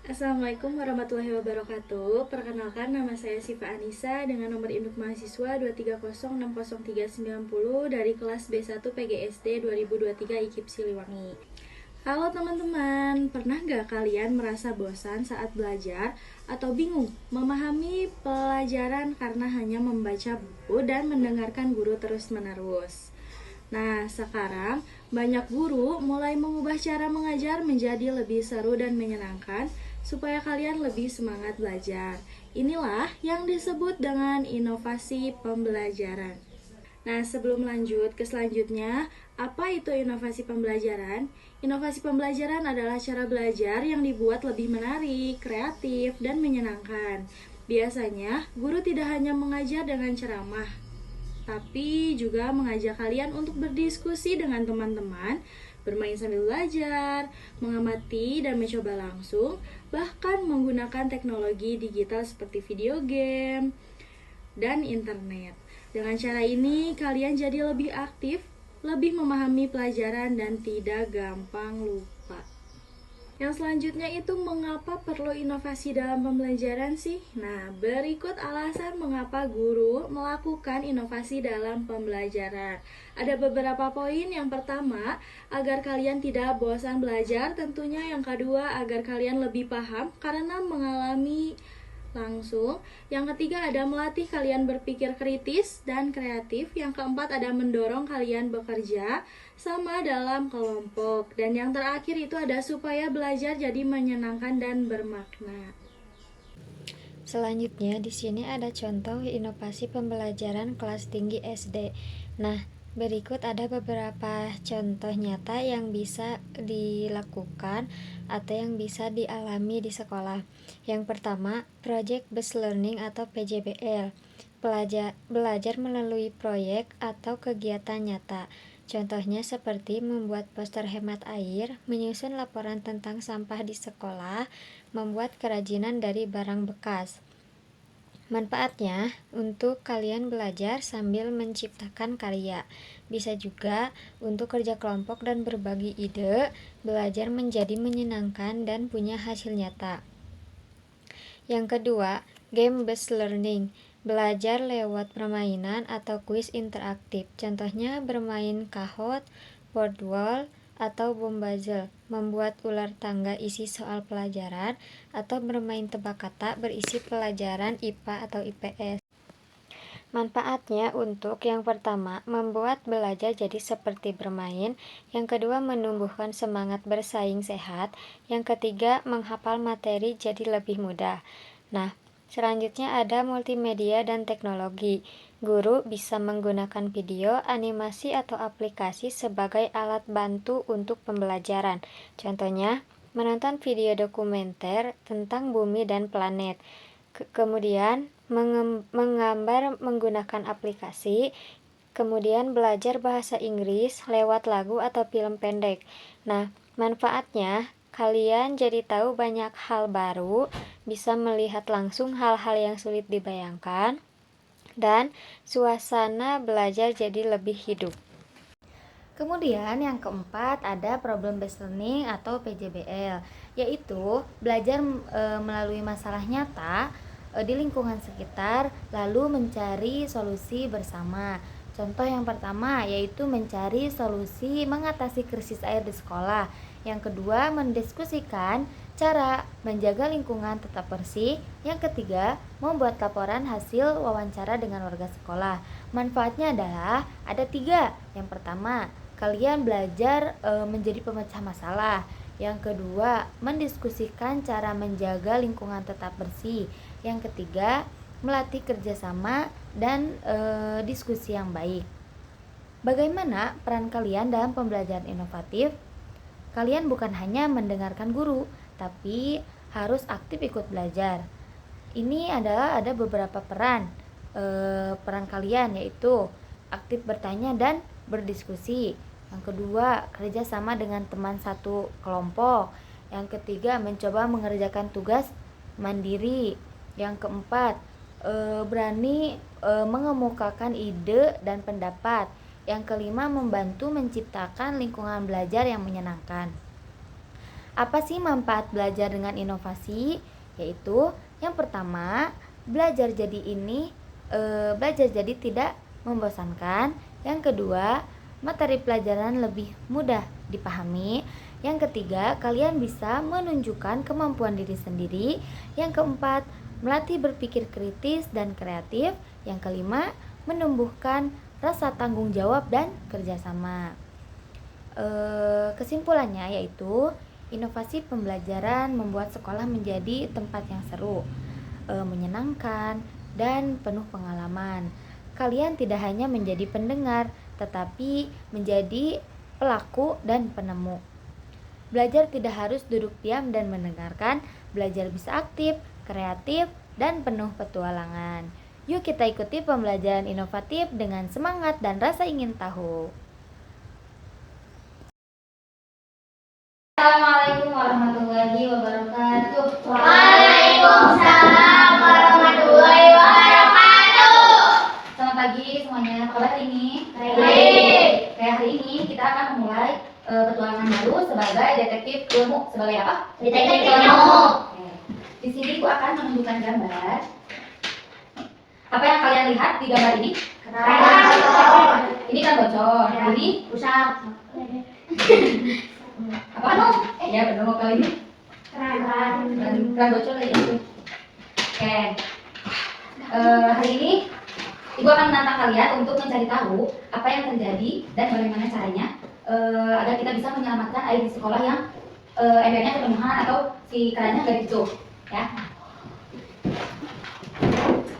Assalamualaikum warahmatullahi wabarakatuh. Perkenalkan, nama saya Siva Anissa dengan nomor induk mahasiswa 230603990 dari kelas B1 PGSD 2023 IKIP Siliwangi. Halo teman-teman, pernah nggak kalian merasa bosan saat belajar atau bingung memahami pelajaran karena hanya membaca buku dan mendengarkan guru terus-menerus? Nah, sekarang banyak guru mulai mengubah cara mengajar menjadi lebih seru dan menyenangkan supaya kalian lebih semangat belajar. Inilah yang disebut dengan inovasi pembelajaran. Nah, sebelum lanjut ke selanjutnya, apa itu inovasi pembelajaran? Inovasi pembelajaran adalah cara belajar yang dibuat lebih menarik, kreatif, dan menyenangkan. Biasanya, guru tidak hanya mengajar dengan ceramah, tapi juga mengajak kalian untuk berdiskusi dengan teman-teman, bermain sambil belajar, mengamati dan mencoba langsung, bahkan menggunakan teknologi digital seperti video game dan internet. Dengan cara ini, kalian jadi lebih aktif, lebih memahami pelajaran, dan tidak gampang lupa. Yang selanjutnya itu mengapa perlu inovasi dalam pembelajaran sih? Nah, berikut alasan mengapa guru melakukan inovasi dalam pembelajaran. Ada beberapa poin. Yang pertama, agar kalian tidak bosan belajar. Tentunya yang kedua, agar kalian lebih paham karena mengalami langsung. Yang ketiga ada melatih kalian berpikir kritis dan kreatif. Yang keempat ada mendorong kalian bekerja sama dalam kelompok. Dan yang terakhir itu ada supaya belajar jadi menyenangkan dan bermakna. Selanjutnya, di sini ada contoh inovasi pembelajaran kelas tinggi SD. Nah, berikut ada beberapa contoh nyata yang bisa dilakukan atau yang bisa dialami di sekolah. Yang pertama, Project Based Learning atau PJBL. Belajar melalui proyek atau kegiatan nyata. Contohnya seperti membuat poster hemat air, menyusun laporan tentang sampah di sekolah, membuat kerajinan dari barang bekas. Manfaatnya untuk kalian belajar sambil menciptakan karya. Bisa juga untuk kerja kelompok dan berbagi ide, belajar menjadi menyenangkan dan punya hasil nyata. Yang kedua, game based learning. Belajar lewat permainan atau kuis interaktif. Contohnya bermain kahot, board wall, atau bombazel, membuat ular tangga isi soal pelajaran, atau bermain tebak kata berisi pelajaran IPA atau IPS. Manfaatnya untuk yang pertama, membuat belajar jadi seperti bermain. Yang kedua, menumbuhkan semangat bersaing sehat. Yang ketiga, menghafal materi jadi lebih mudah. Nah, selanjutnya ada multimedia dan teknologi. Guru bisa menggunakan video, animasi, atau aplikasi sebagai alat bantu untuk pembelajaran. Contohnya, menonton video dokumenter tentang bumi dan planet. Kemudian, menggambar menggunakan aplikasi. Kemudian, belajar bahasa Inggris lewat lagu atau film pendek. Nah, manfaatnya, kalian jadi tahu banyak hal baru, bisa melihat langsung hal-hal yang sulit dibayangkan, dan suasana belajar jadi lebih hidup. Kemudian yang keempat ada problem based learning atau PJBL, yaitu belajar melalui masalah nyata di lingkungan sekitar lalu mencari solusi bersama. Contoh yang pertama yaitu mencari solusi mengatasi krisis air di sekolah. Yang kedua, mendiskusikan cara menjaga lingkungan tetap bersih. Yang ketiga, membuat laporan hasil wawancara dengan warga sekolah. Manfaatnya adalah ada 3. Yang pertama, kalian belajar menjadi pemecah masalah. Yang kedua, mendiskusikan cara menjaga lingkungan tetap bersih. Yang ketiga, melatih kerjasama dan diskusi yang baik. Bagaimana peran kalian dalam pembelajaran inovatif? Kalian bukan hanya mendengarkan guru, tapi harus aktif ikut belajar. Ini adalah ada beberapa peran kalian, yaitu aktif bertanya dan berdiskusi. Yang kedua, kerja sama dengan teman satu kelompok. Yang ketiga, mencoba mengerjakan tugas mandiri. Yang keempat, berani mengemukakan ide dan pendapat. Yang kelima, membantu menciptakan lingkungan belajar yang menyenangkan. Apa sih manfaat belajar dengan inovasi? Yaitu yang pertama, belajar jadi tidak membosankan. Yang kedua, materi pelajaran lebih mudah dipahami. Yang ketiga, kalian bisa menunjukkan kemampuan diri sendiri. Yang keempat, melatih berpikir kritis dan kreatif. Yang kelima, menumbuhkan rasa tanggung jawab dan kerjasama. Kesimpulannya yaitu inovasi pembelajaran membuat sekolah menjadi tempat yang seru, menyenangkan, dan penuh pengalaman. Kalian tidak hanya menjadi pendengar, tetapi menjadi pelaku dan penemu. Belajar tidak harus duduk diam dan mendengarkan. Belajar bisa aktif, kreatif, dan penuh petualangan. Yuk kita ikuti pembelajaran inovatif dengan semangat dan rasa ingin tahu. Assalamualaikum warahmatullahi wabarakatuh. Waalaikumsalam warahmatullahi wabarakatuh. Selamat pagi semuanya. Apa kabar hari ini? Baik. Kayak hari ini kita akan memulai petualangan baru sebagai detektif ilmu. Sebagai apa? Detektif ilmu. Oke. Di sini aku akan menunjukkan gambar. Apa yang kalian lihat di gambar ini? Ini kan bocor. Ini Rusak. apa? Ya benar mau kali ini. Keran bocor ya. Oke. Hari ini Ibu akan menantang kalian untuk mencari tahu apa yang terjadi dan bagaimana caranya agar kita bisa menyelamatkan air di sekolah yang embernya kepenuhan atau si kerannya nggak gitu, ya.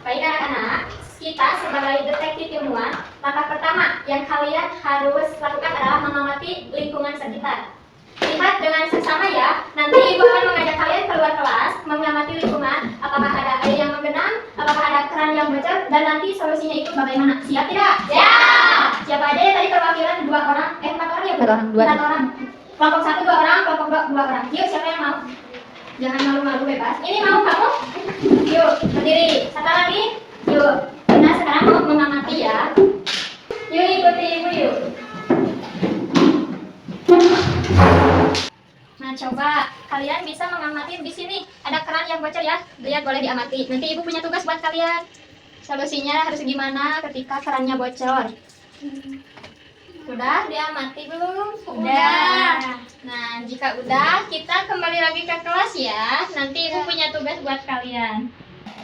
Baik anak-anak, kita sebagai detektif ilmuwan, langkah pertama yang kalian harus lakukan adalah mengamati lingkungan sekitar. Lihat dengan seksama ya, nanti ibu akan mengajak kalian keluar kelas, mengamati lingkungan, apakah ada air yang menggenang, apakah ada keran yang bocor, dan nanti solusinya itu bagaimana. Siap tidak? Siap! Siapa aja ya tadi perwakilan 4 orang ya? 4 orang. Kelompok 1 2 orang, kelompok 2 2 orang. Yuk, siapa yang mau? Jangan malu-malu, bebas. Ini mau kamu? Yuk, berdiri. Satu lagi. Yuk. Nah, sekarang mau mengamati ya. Yuk, ikuti ibu yuk. Nah, coba kalian bisa mengamati di sini. Ada keran yang bocor ya. Lihat, boleh diamati. Nanti ibu punya tugas buat kalian. Solusinya harus gimana ketika kerannya bocor. Sudah diamati belum? Udah. Nah, jika udah, kita kembali lagi ke kelas ya. Nanti ibu punya tugas buat kalian.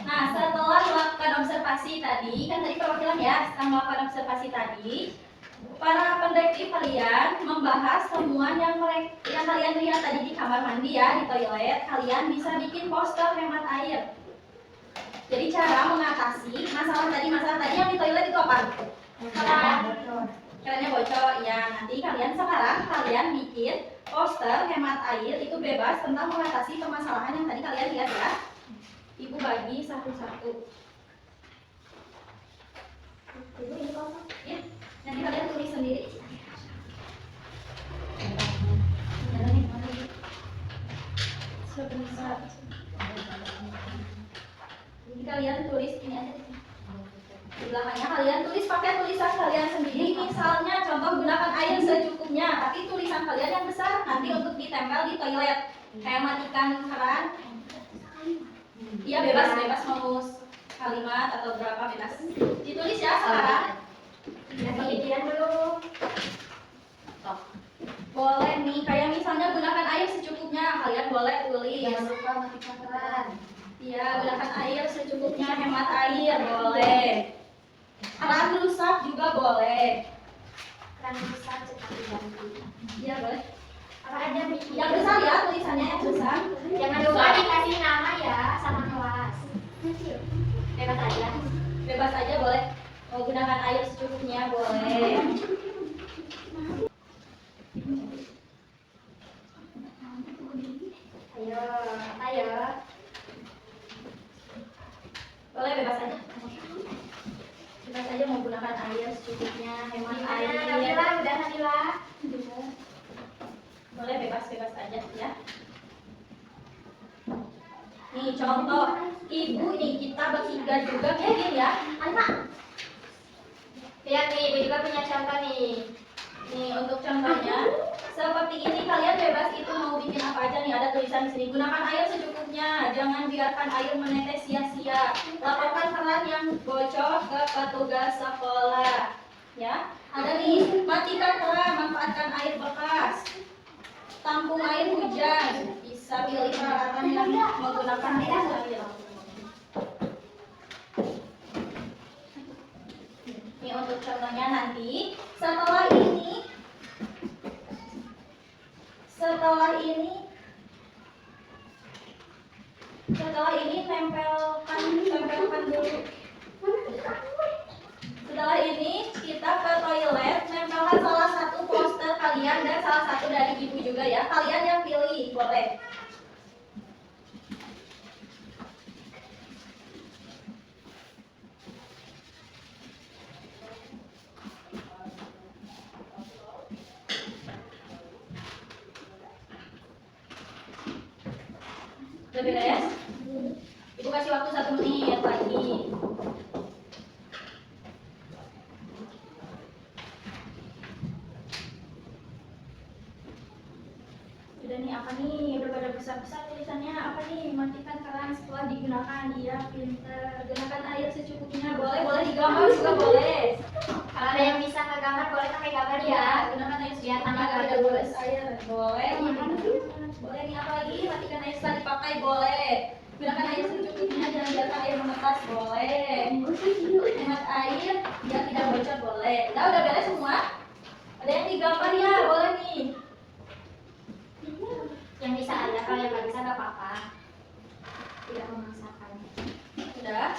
Nah, setelah melakukan observasi tadi, kan tadi perwakilan ya, setelah melakukan observasi tadi, para pendetektif kalian membahas temuan yang kalian lihat tadi di kamar mandi ya, di toilet. Kalian bisa bikin poster hemat air. Jadi cara mengatasi masalah tadi yang di toilet itu apa? Kerannya bocor. Ya, nanti kalian bikin poster hemat air itu bebas tentang mengatasi permasalahan yang tadi kalian lihat ya. Ibu bagi satu-satu. Ibu ini kosong ya. Nanti kalian tulis sendiri. Jadi kalian tulis ini aja. Di belakangnya kalian tulis pakai tulisan kalian sendiri. Misalnya contoh gunakan air secukupnya, tapi tulisan kalian yang besar nanti untuk ditempel di toilet. Kayak matikan keran. Iya bebas mau kalimat atau berapa bebas. Ditulis ya sekarang. Penelitian dulu. Boleh nih, kayak misalnya gunakan air secukupnya, kalian boleh tulis. Jangan lupa matikan keran. Iya, gunakan air secukupnya, hemat air, boleh. Keran rusak juga boleh. Keran besar cepat diganti. Iya, boleh. Apa aja bikin? Yang besar ya, tulisannya yang besar. Jangan lupa dikasih nama ya sama kelas. Bebas aja. Bebas aja boleh. Mau gunakan air secukupnya, boleh. Ayo. Boleh bebas aja. Bebas aja mau gunakan air secukupnya, hemat air. Nabila, udah Nabila. Boleh bebas aja ya. Nih contoh ibu nih, kita bertiga juga bikin ya. Alfa. Lihat nih, ibu juga punya contoh nih. Nih untuk contohnya seperti ini kalian bebas itu mau bikin apa aja nih. Ada tulisan di sini. Gunakan air secukupnya. Jangan biarkan air menetes sia-sia. Laporkan keran yang bocor ke petugas sekolah. Ya. Ada nih. Matikan keran. Manfaatkan air bekas. Tampung air hujan. Bisa pilih peralatan yang menggunakan air steril. Ini untuk contohnya nanti. Setelah ini tempelkan dulu. Setelah ini kita ke toilet, tempelkan salah satu poster kalian dan salah satu dari ibu juga ya. Kalian yang pilih, boleh. Udah beres? Ibu kasih waktu 1 menit lagi. Udah nih, apa nih? Udah pada besar-besar tulisannya. Apa nih? Matikan keran setelah digunakan. Iya, pinter. Gunakan air secukupnya. Boleh digambar juga boleh. Kalau ada yang bisa ngegambar boleh pakai gambar ya. Gunakan air Biar secukupnya tambah agar tidak bagus. boles air. Boleh. Boleh nih, apa lagi? Matikan air setelah dipakai. Boleh. Gunakan air secukupnya. Jangan biarkan air menetas. Boleh. Hemat air biar tidak bocor. Boleh. Udah beres semua? Ada yang digambar ya? Boleh nih. Yang bisa aja, kalau yang nggak bisa nggak apa-apa. Tidak memaksakan. Udah.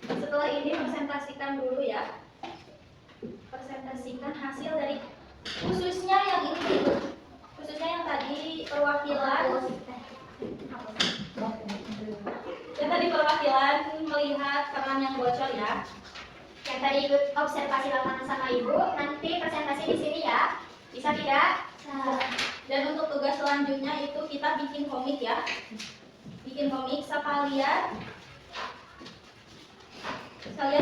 Setelah ini presentasikan dulu ya. Presentasikan hasil dari khususnya yang ini. Khususnya yang tadi perwakilan. Yang tadi perwakilan melihat keran yang bocor ya. Yang tadi ikut observasi lapangan sama ibu, nanti presentasi di sini ya. Bisa tidak? Dan untuk tugas selanjutnya itu kita bikin komik ya. Bikin komik sekalian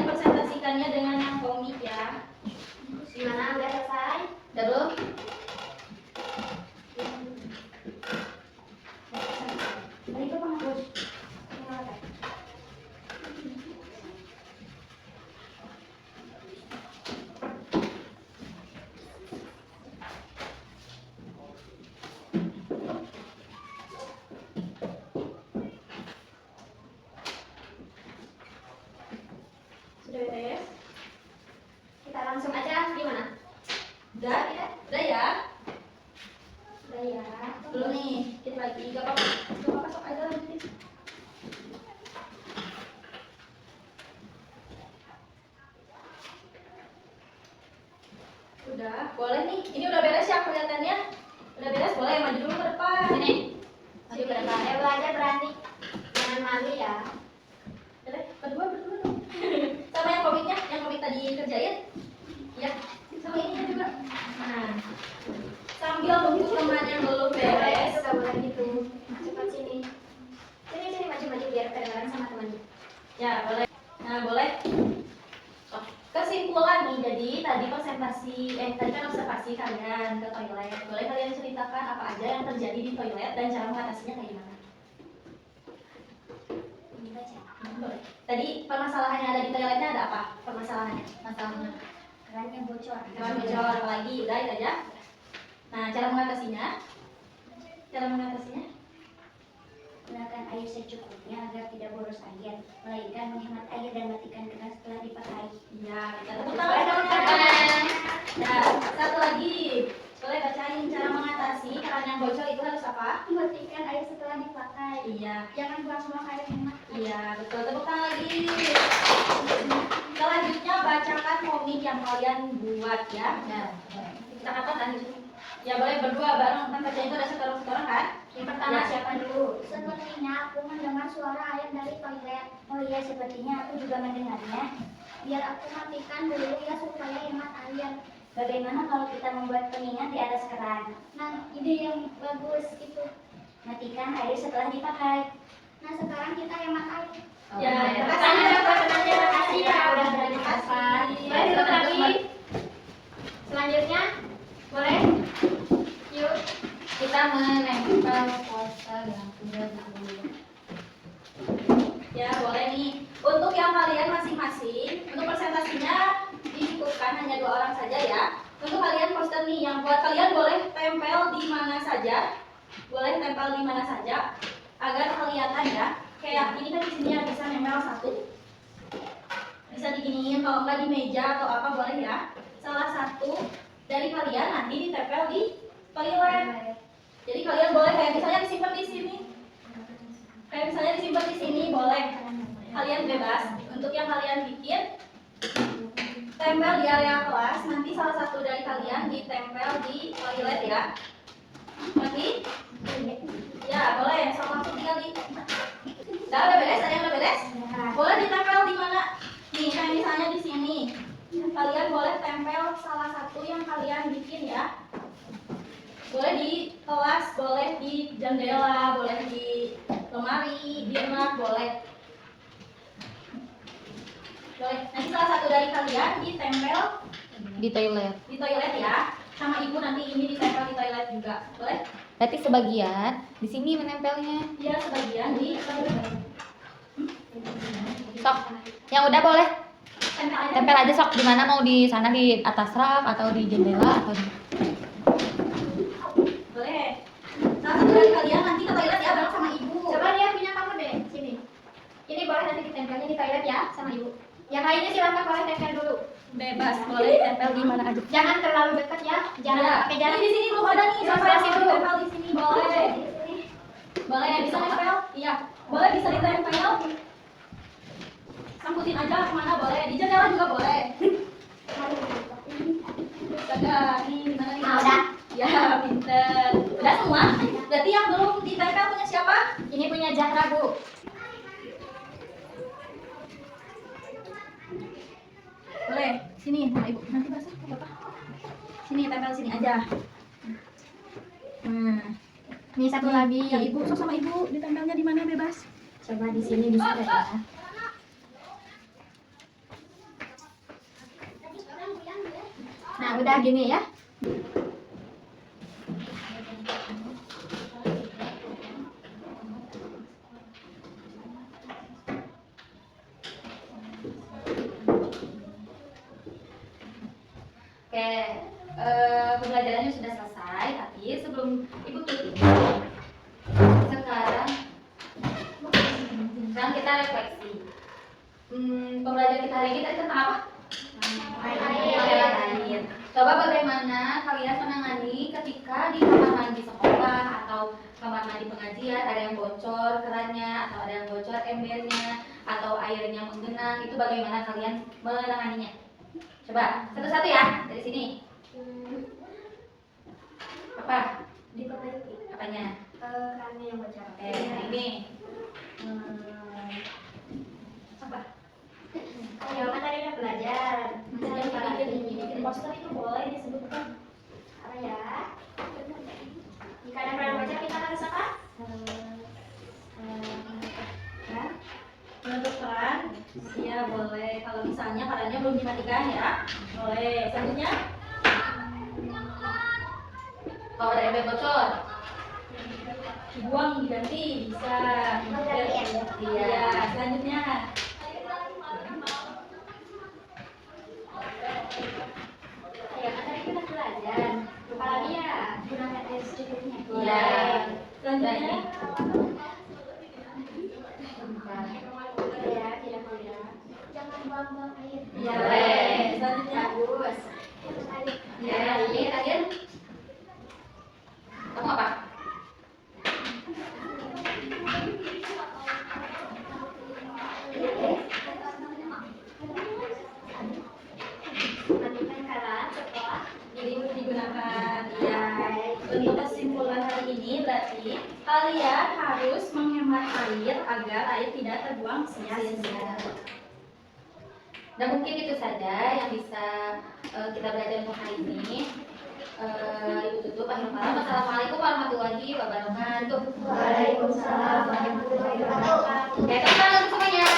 presentasikannya dengan yang komik ya. Gimana? Udah selesai? Udah belum? Tadi itu penghapus. Sudah beres? Kita langsung aja gimana? Udah? Udah ya? Udah ya. Belum nih, kita lagi. Gak apa-apa. Gak apa-apa, sok aja lanjutin. Udah, boleh nih. Ini udah beres ya kelihatannya? Udah beres, boleh maju dulu ke depan. Sini. Maju ke depan. Belajar berani. Jangan malu ya. Boleh, berdua dong. Sama yang komiknya, yang komik tadi kerjain. Ya, sama ininya juga. Nah, sambil nunggu teman yang belum beres. Itu gak boleh gitu. Cepat sini. Sini maju-maju biar kedengaran sama temannya. Ya, boleh. Nah, boleh. Oh, kesimpulan nih, jadi tadi tadi kan observasi kalian ke toilet. Boleh kalian ceritakan apa aja yang terjadi di toilet dan cara mengatasinya kayak gimana? Ini baca. Boleh. Tadi permasalahan yang ada di toiletnya ada apa? Permasalahannya, masalahnya. Kerannya bocor. Jangan bocor apalagi, udah itu aja. Nah, cara mengatasinya? Gunakan air secukupnya agar tidak boros air, melainkan menghemat air dan matikan keran setelah dipakai. Iya, kita tepuk tangan. Nah, satu lagi. Boleh bacain cara mengatasi keran yang bocor itu harus apa? Matikan air setelah dipakai. Iya. Jangan buang-buang air hemat. Iya, betul. Tepuk tangan lagi. Selanjutnya bacakan komik yang kalian buat ya. Nah, kita kapan tadi? Ya boleh berdua bareng kan baca itu ada setorang-setorang kan? Yang pertama Ya. siapa dulu? Sepertinya aku mendengar suara air dari toilet. Oh iya, sepertinya aku juga mendengarnya. Biar aku matikan dulu ya supaya hemat air. Bagaimana kalau kita membuat pengingat di atas keran? Nah, ide yang bagus itu. Matikan air setelah dipakai. Nah, sekarang kita hemat air. Ya, terima terima kasih kasih. pertanyaannya. Terima kasih ya udah berani Terima kasih. kasih. Boleh duduk lagi. Selanjutnya, boleh? Yuk. Kita menempel poster yang sudah dulu. Ya, boleh nih. Untuk yang kalian masing-masing, untuk presentasinya dicukupkan hanya 2 orang saja ya. Untuk kalian poster nih, yang buat kalian boleh tempel di mana saja. Boleh tempel di mana saja agar kelihatan ya. Kayak ini kan di sini yang bisa nempel 1. Bisa diginiin, kalau enggak di meja atau apa boleh ya. Salah satu dari kalian nanti ditempel di toilet. Jadi kalian boleh kayak misalnya disimpan di sini. Kayak misalnya disimpan di sini boleh. Kalian bebas. Untuk yang kalian bikin tempel di area kelas, nanti salah satu dari kalian ditempel di toilet ya. Nanti ya boleh. Sama langsung tinggal di. Udah beres? Ada yang udah beres? Boleh ditempel di mana? Nih, kayak misalnya di sini. Kalian boleh tempel salah satu yang kalian bikin ya. Boleh di kelas, boleh di jendela, boleh di lemari, di rak, boleh. Boleh. Nanti salah satu dari kalian ditempel Di toilet. di toilet ya. Sama ibu nanti ini ditempel di toilet juga. Boleh? Berarti sebagian di sini menempelnya. Iya, sebagian di toilet. Sok. Yang udah boleh Tempel aja. tempel aja sok, di mana mau, di sana di atas rak atau di jendela atau di... Boleh. Salah satu dari kalian nanti ke toilet ya bareng sama ibu. Coba lihat punya kamu deh, sini. Ini boleh nanti ditempelnya di toilet ya sama ibu. Yang lainnya silakan boleh tempel dulu. Bebas, boleh tempel di mana aja. Jangan terlalu dekat ya. Jangan Ya. pakai jarak. Ini di sini belum ada nih. Sebelah Tempel situ. Tempel di sini boleh. Boleh bisa nempel? Iya. Boleh bisa ditempel. Sangkutin aja kemana boleh. Di jendela juga boleh. Jaga nih di mana nih? Nah, udah. Ya, pinter. Udah semua? Berarti yang belum ditempel punya siapa? Ini punya Zahra, Bu. Boleh. Sini sama ibu. Nanti basah apa apa? Sini tempel sini aja. Nah, Ini satu lagi. yang ibu sok sama ibu ditempelnya di mana bebas? Coba di sini bisa ya. Nah, udah gini ya. Oke, pembelajarannya sudah selesai, tapi sebelum ibu tutup, sekarang kita refleksi. Pembelajaran kita hari ini tadi tentang apa? Air. Coba bagaimana kalian menangani ketika di kamar mandi sekolah atau kamar mandi pengajian ada yang bocor kerannya atau ada yang bocor embernya atau airnya menggenang, itu bagaimana kalian menanganinya? Coba satu-satu ya dari sini. Apa? Diperbaiki. Apanya? Kerannya yang bocor. Oke, ini. Apa? Ya, kan tadi udah belajar. Misalnya bikin poster itu boleh disebutkan. Apa ya? Jika ada keran bocor kita harus apa? Menutup keran, iya boleh. Kalau misalnya kerannya belum dimatikan ya, boleh. Selanjutnya, Kalau ada ember bocor, dibuang diganti bisa. Iya. Selanjutnya, Ya, kan tadi kita belajar. Apalagi ya, gunakan air secukupnya. iya. Selanjutnya, Ya, tidak boleh. Jangan buang-buang air. iya. Boleh. Selanjutnya, Bagus. iya. Akhir. Kamu apa? Matikan keran setelah. Jadi digunakan. Iya. Untuk kesimpulan hari ini berarti air agar air tidak terbuang sia-sia. Dan mungkin itu saja yang bisa kita belajar untuk hari ini. Ibu tutup akhir kalam. Assalamualaikum warahmatullahi wabarakatuh. Waalaikumsalam warahmatullahi wabarakatuh. Oke, teman-teman semuanya.